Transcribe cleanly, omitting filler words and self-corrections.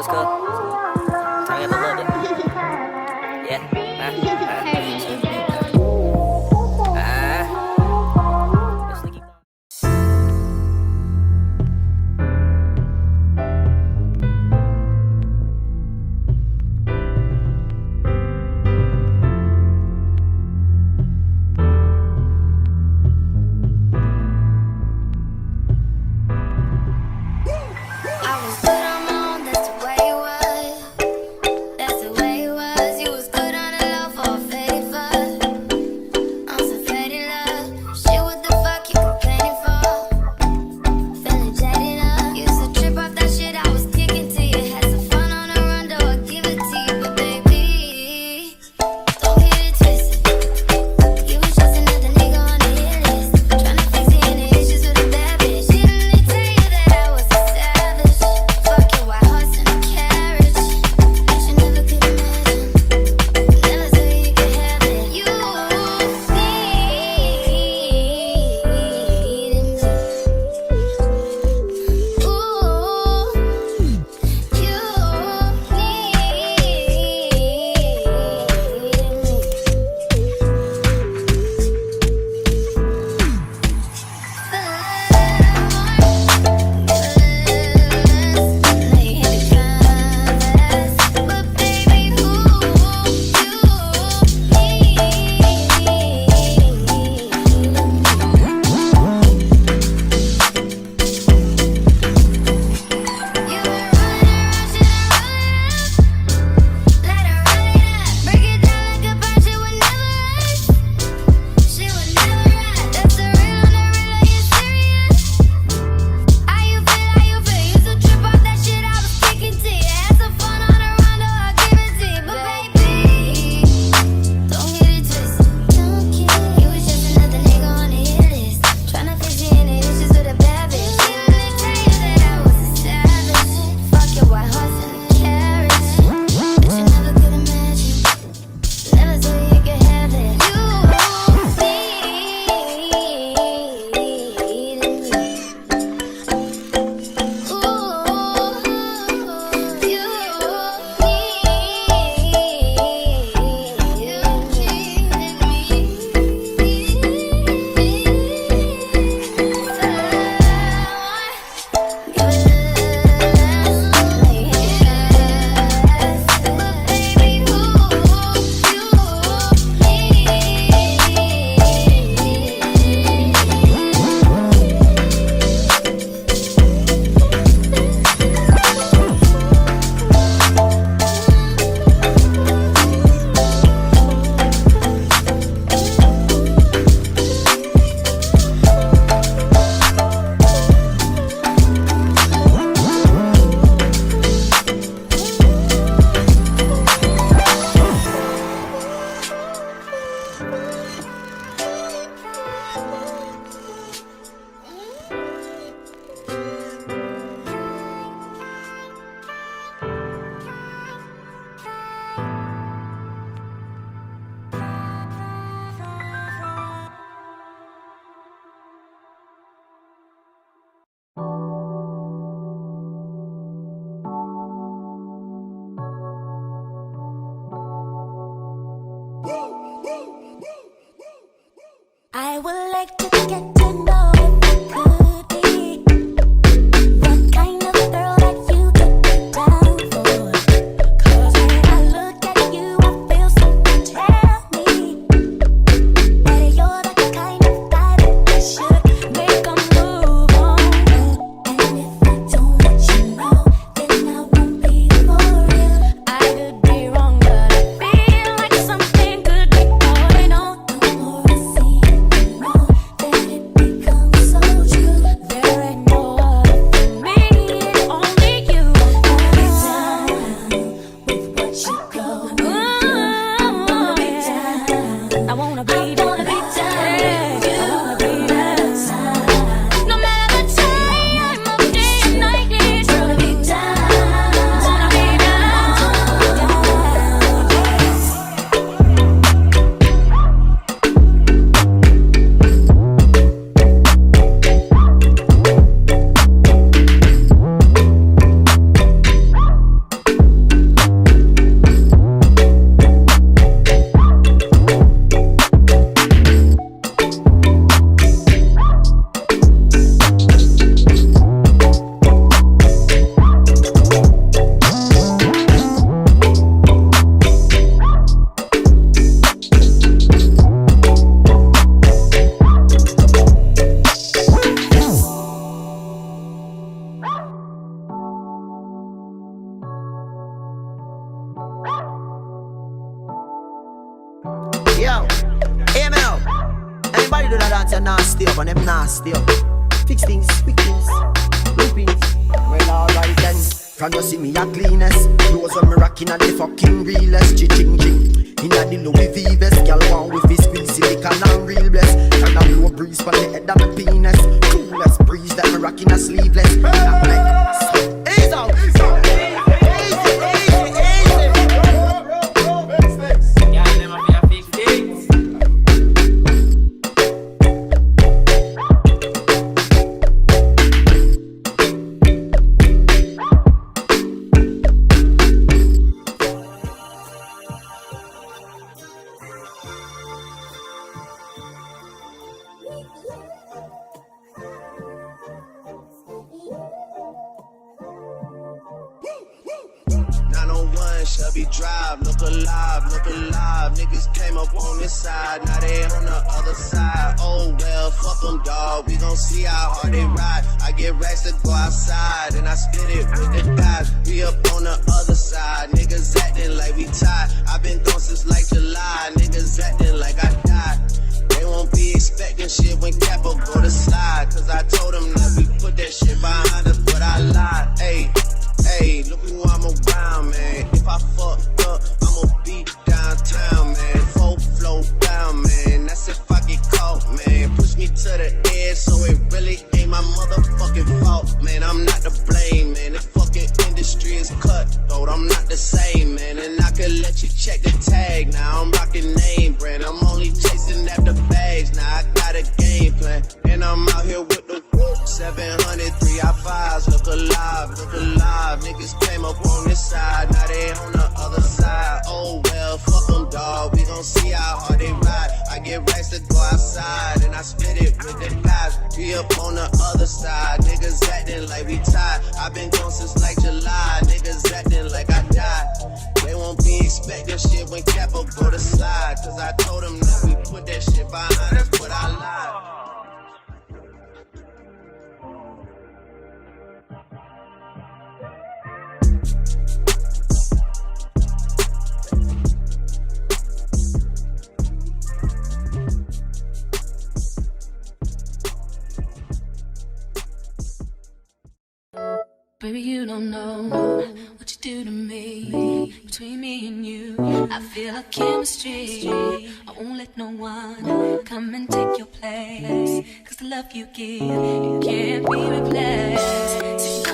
what's good? Turn it up a little bit. Yeah. It's Nicky. I was good on my own, that's the way it was. dance you nasty up and them nasty up. Fix things, quick things, loopings. Well alright then, from you see me a cleanest. Clothes when me rockin' and the fucking realest. Chi-ching-ching, inna the LUVME vest. Girl want with his real silicone and real bless. And a blow breeze for the head of me penis. Coolest breeze that me rockin' a sleeveless. Not like, ease out, ease out. Shelby Drive, look alive, look alive. Niggas came up on this side, now they on the other side. Oh well, fuck them, dawg. We gon' see how hard they ride. I get racks to go outside, and I spit it with the guys. We up on the other side, niggas acting like we tied. I been gone since like July, niggas acting like I died. They won't be expecting shit when Capo go to slide. Cause I told them that we put that shit behind us, but I lied. Ayy. Hey, look who I'm around, man. If I fucked up, I'ma be downtown, man. Full flow down, man. That's if I get caught, man. Push me to the edge, so it really ain't my motherfucking fault, man. I'm not to blame, man. The fucking industry is cutthroat. I'm not the same, man. And I could let you check the tag. Now I'm rocking name brand. I'm only chasing after bags. Now I got a game plan, and I'm out here with the 700 3i5s. Look alive, look alive. Niggas came up on this side, now they on the other side. Oh well, fuck them, dawg. We gon' see how hard they ride. I get racks to go outside, and I spit it with the guys. We up on the other side. Niggas acting like we tied. I been gone since like July. Niggas acting like I died. They won't be expecting shit when Capo go to slide. Cause I told them that we put that shit behind us, but I lied. Baby, you don't know what you do to me. Between me and you, I feel a chemistry. I won't let no one come and take your place. Cause the love you give, it can't be replaced.